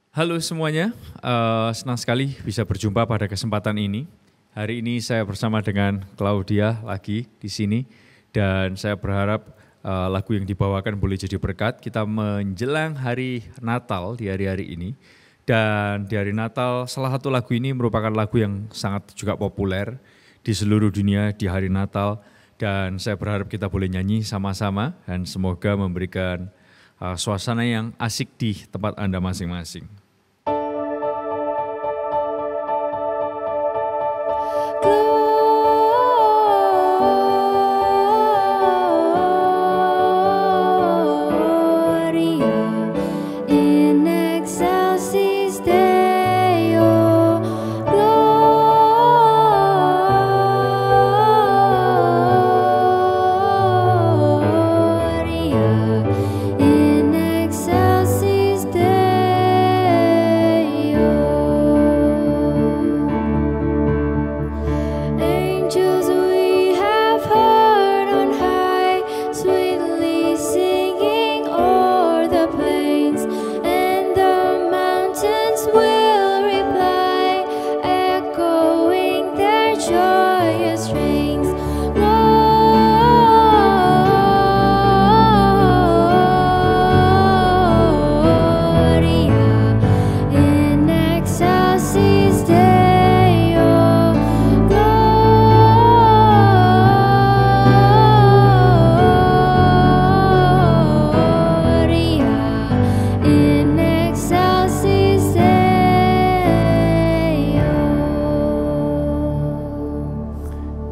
Halo semuanya, senang sekali bisa berjumpa pada kesempatan ini. Hari ini saya bersama dengan Claudia lagi di sini dan saya berharap lagu yang dibawakan boleh jadi berkat. Kita menjelang hari Natal di hari-hari ini dan di hari Natal salah satu lagu ini merupakan lagu yang sangat juga populer di seluruh dunia di hari Natal dan saya berharap kita boleh nyanyi sama-sama dan semoga memberikan suasana yang asik di tempat Anda masing-masing.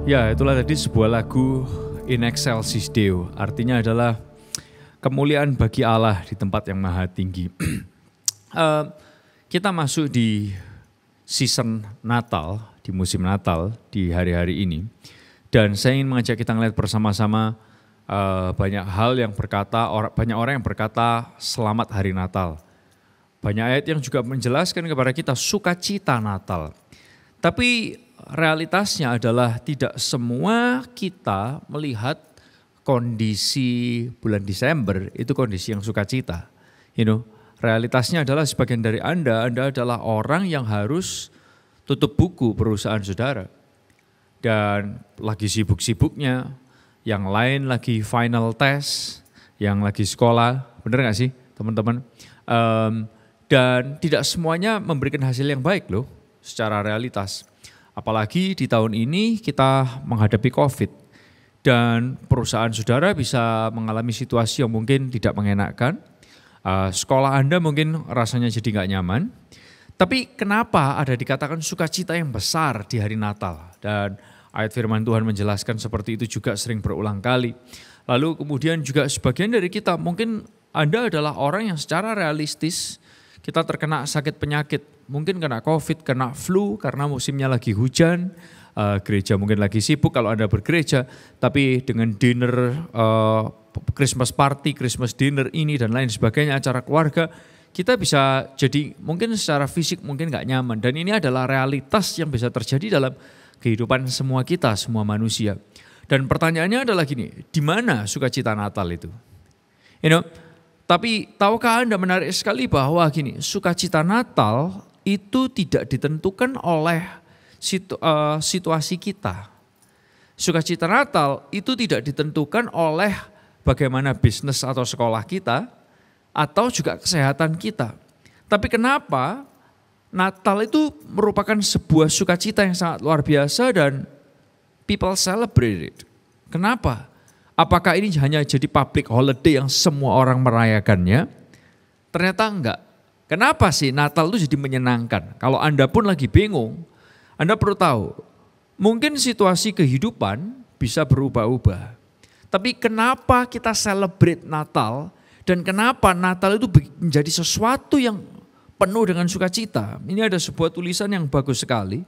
Ya, itulah tadi sebuah lagu In Excelsis Deo, artinya adalah kemuliaan bagi Allah di tempat yang maha tinggi. Kita masuk di season Natal, di musim Natal, di hari-hari ini. Dan saya ingin mengajak kita melihat bersama-sama banyak hal yang banyak orang yang berkata selamat hari Natal. Banyak ayat yang juga menjelaskan kepada kita sukacita Natal. Tapi realitasnya adalah tidak semua kita melihat kondisi bulan Desember itu kondisi yang sukacita. Realitasnya adalah sebagian dari Anda adalah orang yang harus tutup buku perusahaan saudara. Dan lagi sibuk-sibuknya, yang lain lagi final test, yang lagi sekolah, benar gak sih teman-teman? Dan tidak semuanya memberikan hasil yang baik loh secara realitas. Apalagi di tahun ini kita menghadapi COVID dan perusahaan saudara bisa mengalami situasi yang mungkin tidak mengenakan. Sekolah Anda mungkin rasanya jadi nggak nyaman. Tapi kenapa ada dikatakan sukacita yang besar di hari Natal? Dan ayat firman Tuhan menjelaskan seperti itu juga sering berulang kali. Lalu kemudian juga sebagian dari kita mungkin Anda adalah orang yang secara realistis kita terkena sakit penyakit, mungkin kena COVID, kena flu karena musimnya lagi hujan, gereja mungkin lagi sibuk kalau Anda bergereja, tapi dengan dinner, Christmas party, Christmas dinner ini dan lain sebagainya, acara keluarga, kita bisa jadi mungkin secara fisik mungkin gak nyaman. Dan ini adalah realitas yang bisa terjadi dalam kehidupan semua kita, semua manusia. Dan pertanyaannya adalah gini, di mana sukacita Natal itu? Tapi tahukah Anda menarik sekali bahwa gini, sukacita Natal itu tidak ditentukan oleh situasi kita. Sukacita Natal itu tidak ditentukan oleh bagaimana bisnis atau sekolah kita atau juga kesehatan kita. Tapi kenapa Natal itu merupakan sebuah sukacita yang sangat luar biasa dan people celebrate it. Kenapa? Apakah ini hanya jadi public holiday yang semua orang merayakannya? Ternyata enggak. Kenapa sih Natal itu jadi menyenangkan? Kalau Anda pun lagi bingung, Anda perlu tahu, mungkin situasi kehidupan bisa berubah-ubah. Tapi kenapa kita celebrate Natal dan kenapa Natal itu menjadi sesuatu yang penuh dengan sukacita? Ini ada sebuah tulisan yang bagus sekali,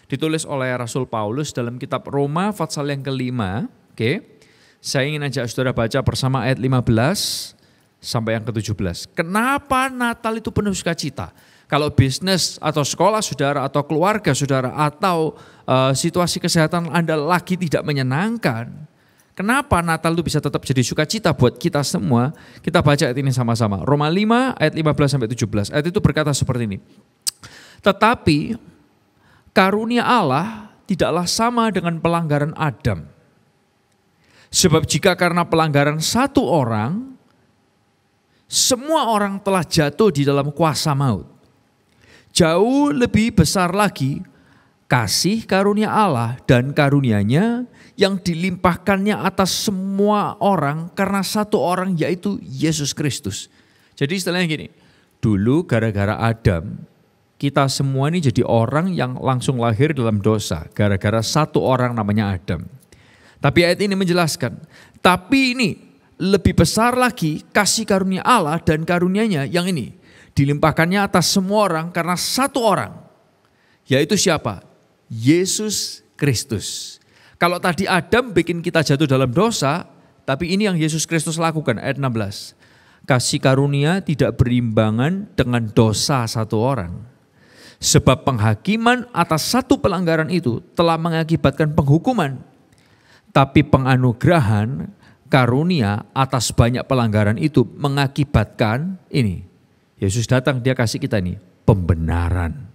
ditulis oleh Rasul Paulus dalam kitab Roma pasal yang ke-5, oke. Saya ingin ajak saudara baca bersama ayat 15 sampai yang ke-17. Kenapa Natal itu penuh sukacita? Kalau bisnis atau sekolah saudara atau keluarga saudara atau situasi kesehatan Anda lagi tidak menyenangkan, Kenapa Natal itu bisa tetap jadi sukacita buat kita semua? Kita baca ayat ini sama-sama. Roma 5 ayat 15-17. Ayat itu berkata seperti ini. Tetapi karunia Allah tidaklah sama dengan pelanggaran Adam. Sebab jika karena pelanggaran satu orang, semua orang telah jatuh di dalam kuasa maut. Jauh lebih besar lagi kasih karunia Allah dan karunia-Nya yang dilimpahkannya atas semua orang karena satu orang, yaitu Yesus Kristus. Jadi istilahnya gini, dulu gara-gara Adam, kita semua ini jadi orang yang langsung lahir dalam dosa, gara-gara satu orang namanya Adam. Tapi ayat ini menjelaskan, tapi ini lebih besar lagi kasih karunia Allah dan karunia-Nya yang ini dilimpahkannya atas semua orang karena satu orang, yaitu siapa? Yesus Kristus. Kalau tadi Adam bikin kita jatuh dalam dosa, tapi ini yang Yesus Kristus lakukan. Ayat 16. Kasih karunia tidak berimbangan dengan dosa satu orang. Sebab penghakiman atas satu pelanggaran itu telah mengakibatkan penghukuman. Tapi penganugerahan karunia atas banyak pelanggaran itu mengakibatkan ini. Yesus datang, dia kasih kita ini pembenaran.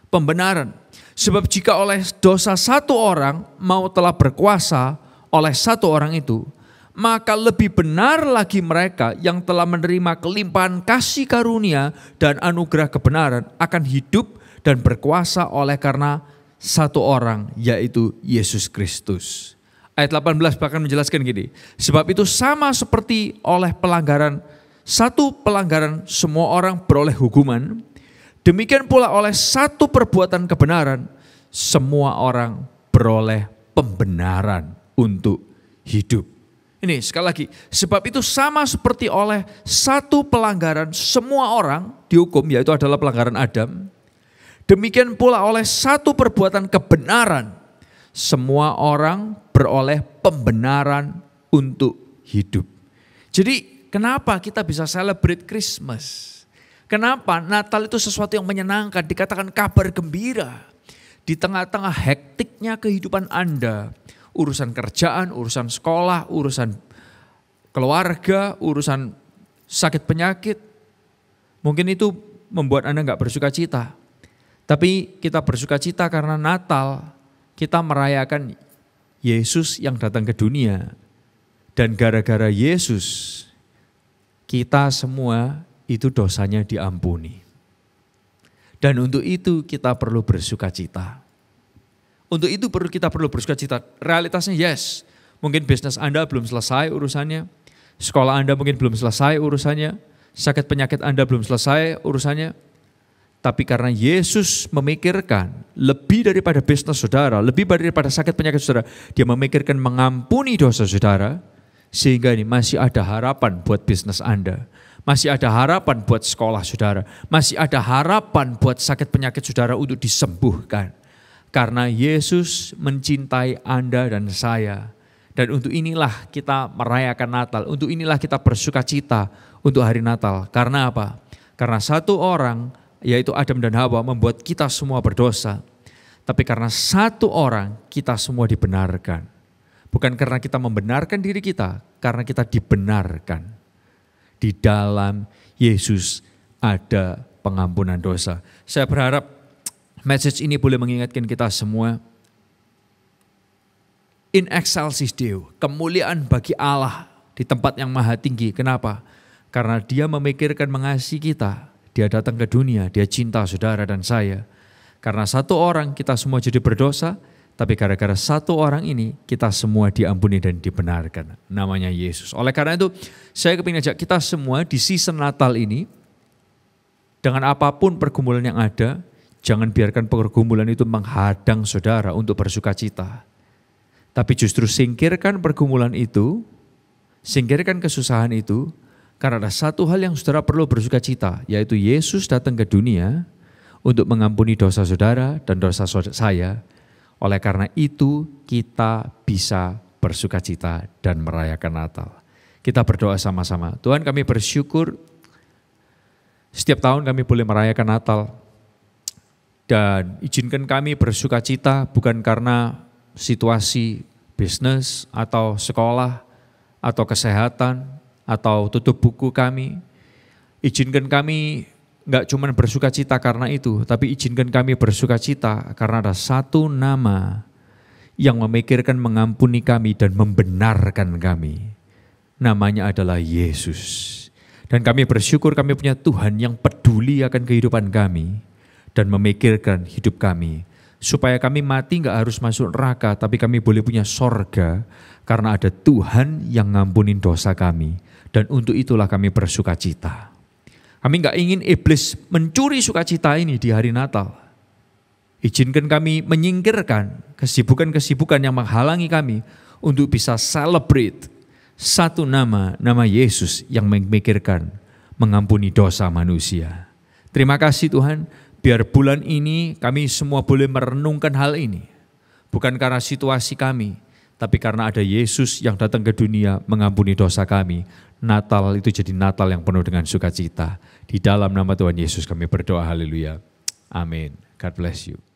Pembenaran. Sebab jika oleh dosa satu orang mau telah berkuasa oleh satu orang itu, maka lebih benar lagi mereka yang telah menerima kelimpahan kasih karunia dan anugerah kebenaran akan hidup dan berkuasa oleh karena satu orang, yaitu Yesus Kristus. Ayat 18 bahkan menjelaskan gini, sebab itu sama seperti oleh pelanggaran, satu pelanggaran semua orang beroleh hukuman, demikian pula oleh satu perbuatan kebenaran, semua orang beroleh pembenaran untuk hidup. Ini sekali lagi, sebab itu sama seperti oleh satu pelanggaran semua orang dihukum, yaitu adalah pelanggaran Adam. Demikian pula oleh satu perbuatan kebenaran, semua orang beroleh pembenaran untuk hidup. Jadi kenapa kita bisa celebrate Christmas? Kenapa Natal itu sesuatu yang menyenangkan, dikatakan kabar gembira. Di tengah-tengah hektiknya kehidupan Anda, urusan kerjaan, urusan sekolah, urusan keluarga, urusan sakit penyakit, mungkin itu membuat Anda gak bersuka cita. Tapi kita bersuka cita karena Natal, kita merayakan Yesus yang datang ke dunia. Dan gara-gara Yesus, kita semua itu dosanya diampuni. Dan untuk itu kita perlu bersuka cita. Untuk itu kita perlu bersuka cita. Realitasnya yes, mungkin bisnis Anda belum selesai urusannya, sekolah Anda mungkin belum selesai urusannya, sakit penyakit Anda belum selesai urusannya. Tapi karena Yesus memikirkan lebih daripada bisnis saudara, lebih daripada sakit penyakit saudara, dia memikirkan mengampuni dosa saudara, sehingga ini masih ada harapan buat bisnis Anda. Masih ada harapan buat sekolah saudara. Masih ada harapan buat sakit penyakit saudara untuk disembuhkan. Karena Yesus mencintai Anda dan saya. Dan untuk inilah kita merayakan Natal. Untuk inilah kita bersuka cita untuk hari Natal. Karena apa? Karena satu orang, yaitu Adam dan Hawa, membuat kita semua berdosa. Tapi karena satu orang, kita semua dibenarkan. Bukan karena kita membenarkan diri kita, karena kita dibenarkan. Di dalam Yesus ada pengampunan dosa. Saya berharap message ini boleh mengingatkan kita semua. In excelsis Deo, kemuliaan bagi Allah di tempat yang maha tinggi. Kenapa? Karena dia memikirkan mengasihi kita. Dia datang ke dunia, dia cinta saudara dan saya. Karena satu orang kita semua jadi berdosa, tapi gara-gara satu orang ini kita semua diampuni dan dibenarkan. Namanya Yesus. Oleh karena itu saya kepingin ajak kita semua di season Natal ini, dengan apapun pergumulan yang ada, jangan biarkan pergumulan itu menghadang saudara untuk bersuka cita. Tapi justru singkirkan pergumulan itu, singkirkan kesusahan itu, karena ada satu hal yang saudara perlu bersuka cita, yaitu Yesus datang ke dunia untuk mengampuni dosa saudara dan dosa saya. Oleh karena itu kita bisa bersuka cita dan merayakan Natal. Kita berdoa sama-sama. Tuhan, kami bersyukur setiap tahun kami boleh merayakan Natal. Dan izinkan kami bersuka cita bukan karena situasi bisnis atau sekolah atau kesehatan atau tutup buku kami. Izinkan kami enggak cuma bersuka cita karena itu, tapi izinkan kami bersuka cita karena ada satu nama yang memikirkan mengampuni kami dan membenarkan kami. Namanya adalah Yesus. Dan kami bersyukur kami punya Tuhan yang peduli akan kehidupan kami dan memikirkan hidup kami. Supaya kami mati enggak harus masuk neraka, tapi kami boleh punya sorga karena ada Tuhan yang ngampunin dosa kami. Dan untuk itulah kami bersuka cita. Kami enggak ingin iblis mencuri sukacita ini di hari Natal. Izinkan kami menyingkirkan kesibukan-kesibukan yang menghalangi kami untuk bisa celebrate satu nama Yesus yang memikirkan mengampuni dosa manusia. Terima kasih Tuhan, biar bulan ini kami semua boleh merenungkan hal ini. Bukan karena situasi kami, tapi karena ada Yesus yang datang ke dunia mengampuni dosa kami. Natal itu jadi Natal yang penuh dengan sukacita. Di dalam nama Tuhan Yesus kami berdoa, haleluya. Amin. God bless you.